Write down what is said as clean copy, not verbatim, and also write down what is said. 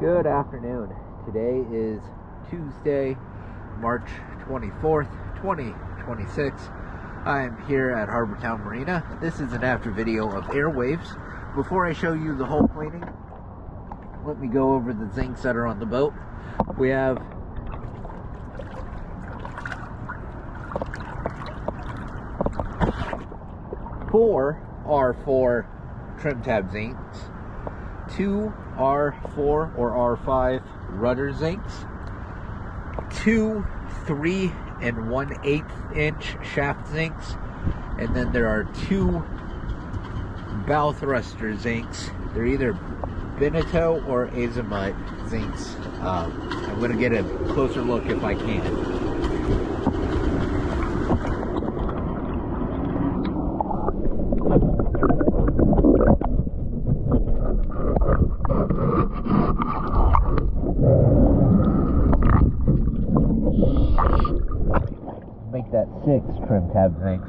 Good afternoon. Today is Tuesday, March 24th, 2026. I am here at Harbortown Marina. This is an after video of Airwaves. Before I show you the whole cleaning, let me go over the zincs that are on the boat. We have four R4 trim tab zincs, two R4 or R5 rudder zincs, two 3 1/8 inch shaft zincs, and then there are two bow thruster zincs. They're either Beneteau or Azimite zincs. I'm going to get a closer look if I can. Make that 6 trim tab zincs.